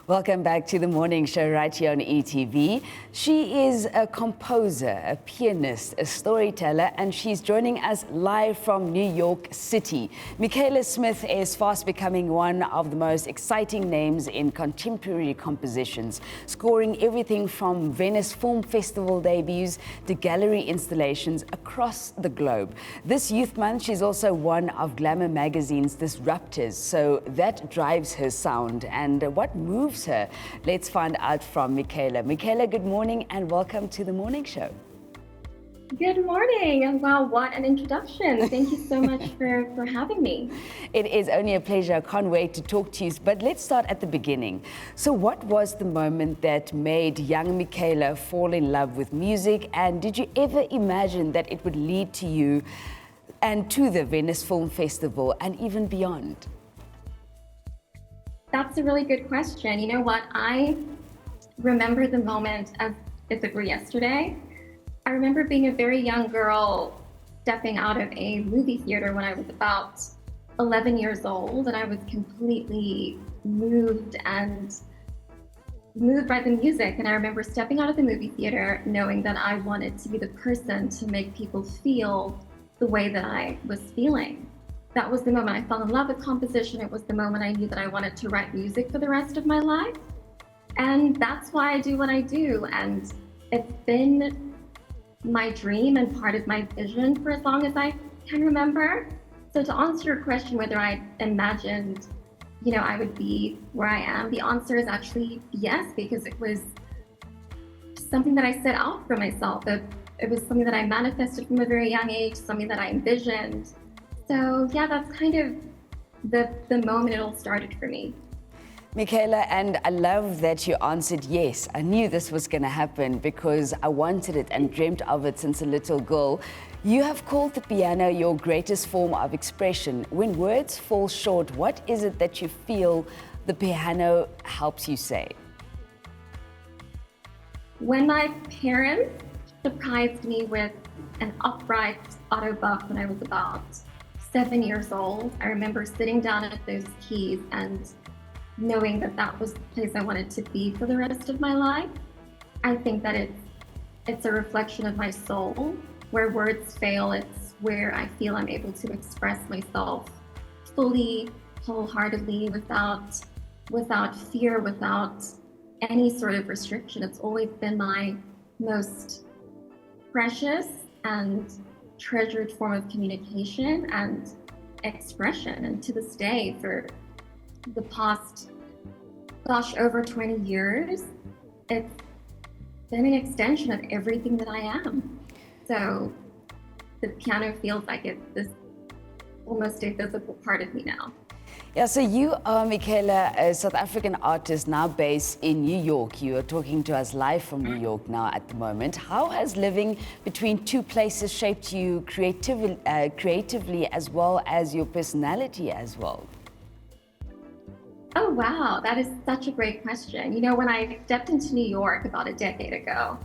Welcome back to the morning show right here on ETV. She is a composer, a pianist, a storyteller, and she's joining us live from New York City. Mikhaila Smith is fast becoming one of the most exciting names in contemporary compositions, scoring everything from Venice Film Festival debuts to gallery installations across the globe. This Youth Month, she's also one of Glamour magazine's disruptors, so that drives her sound. And what moves her? Let's find out from Mikhaila. Mikhaila, good morning and welcome to the morning show. Good morning. Wow, what an introduction. Thank you so much for having me. It is only a pleasure. I can't wait to talk to you. But let's start at the beginning. So what was the moment that made young Mikhaila fall in love with music? And did you ever imagine that it would lead to you and to the Venice Film Festival and even beyond? That's a really good question. You know what? I remember the moment as if it were yesterday. I remember being a very young girl stepping out of a movie theater when I was about 11 years old, and I was completely moved by the music. And I remember stepping out of the movie theater knowing that I wanted to be the person to make people feel the way that I was feeling. That was the moment I fell in love with composition. It was the moment I knew that I wanted to write music for the rest of my life. And that's why I do what I do. And it's been my dream and part of my vision for as long as I can remember. So to answer your question, whether I imagined, I would be where I am, the answer is actually yes, because it was something that I set out for myself. It was something that I manifested from a very young age, something that I envisioned. So yeah, that's kind of the moment it all started for me. Mikhaila, and I love that you answered yes. I knew this was going to happen because I wanted it and dreamt of it since a little girl. You have called the piano your greatest form of expression. When words fall short, what is it that you feel the piano helps you say? When my parents surprised me with an upright autobus when I was about 7 years old, I remember sitting down at those keys and knowing that that was the place I wanted to be for the rest of my life. I think that it's a reflection of my soul. Where words fail, it's where I feel I'm able to express myself fully, wholeheartedly, without fear, without any sort of restriction. It's always been my most precious and treasured form of communication and expression. And to this day, for the past, over 20 years, it's been an extension of everything that I am. So the piano feels like it's this almost a physical part of me now. Yeah, so you are, Mikhaila, a South African artist now based in New York. You are talking to us live from New York now at the moment. How has living between two places shaped you creatively as well as your personality as well? Oh, wow. That is such a great question. When I stepped into New York about a decade ago,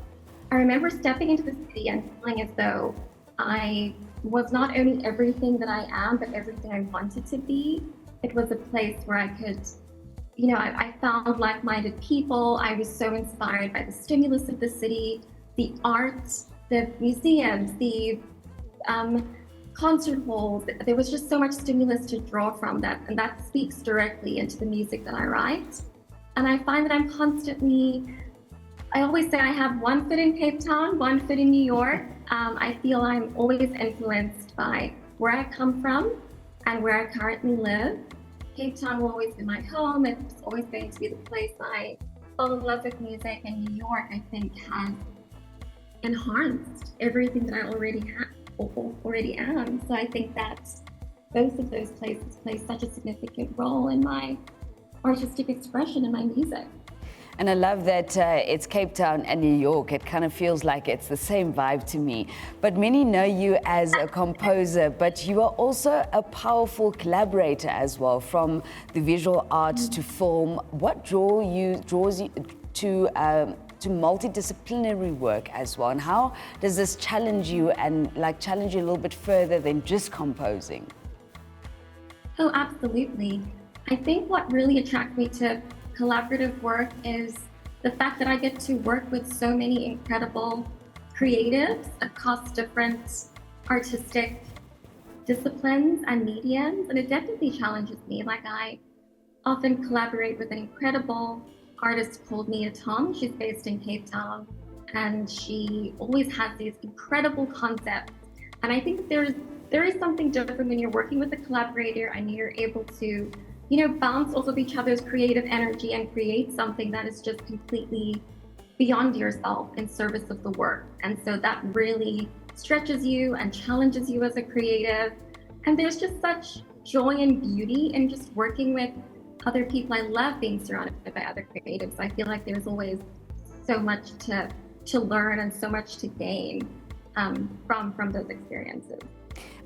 I remember stepping into the city and feeling as though I was not only everything that I am, but everything I wanted to be. It was a place where I could, I found like-minded people. I was so inspired by the stimulus of the city, the arts, the museums, the concert halls. There was just so much stimulus to draw from that, and that speaks directly into the music that I write. And I find that I'm constantly, I always say I have one foot in Cape Town, one foot in New York. I feel I'm always influenced by where I come from and where I currently live. Cape Town will always be my home. It's always going to be the place I fell in love with music, and New York, I think, has enhanced everything that I already am. So I think that both of those places play such a significant role in my artistic expression and my music. And I love that it's Cape Town and New York. It kind of feels like it's the same vibe to me. But many know you as a composer, but you are also a powerful collaborator as well, from the visual arts to film. What draws you to multidisciplinary work as well? And how does this challenge you and challenge you a little bit further than just composing? Oh, absolutely. I think what really attracted me to collaborative work is the fact that I get to work with so many incredible creatives across different artistic disciplines and mediums, and it definitely challenges me. Like, I often collaborate with an incredible artist called Mia Tom. She's based in Cape Town, and she always has these incredible concepts. And I think there is something different when you're working with a collaborator and you're able to, bounce off of each other's creative energy and create something that is just completely beyond yourself in service of the work. And so that really stretches you and challenges you as a creative. And there's just such joy and beauty in just working with other people. I love being surrounded by other creatives. I feel like there's always so much to learn and so much to gain from those experiences.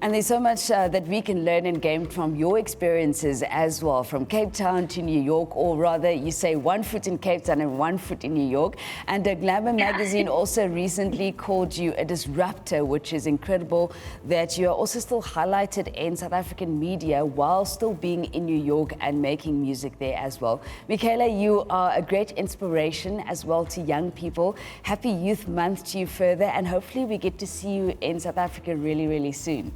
And there's so much that we can learn and gain from your experiences as well, from Cape Town to New York, or rather you say 1 foot in Cape Town and 1 foot in New York. And Glamour magazine also recently called you a disruptor, which is incredible that you are also still highlighted in South African media while still being in New York and making music there as well. Mikhaila, you are a great inspiration as well to young people. Happy Youth Month to you further, and hopefully we get to see you in South Africa really, really soon.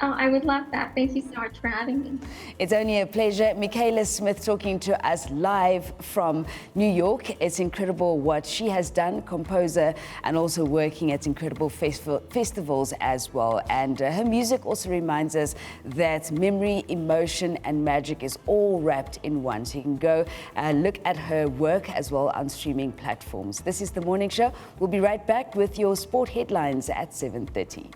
Oh, I would love that. Thank you so much for having me. It's only a pleasure. Mikhaila Smith talking to us live from New York. It's incredible what she has done, composer, and also working at incredible festivals as well. And her music also reminds us that memory, emotion, and magic is all wrapped in one. So you can go look at her work as well on streaming platforms. This is The Morning Show. We'll be right back with your sport headlines at 7:30.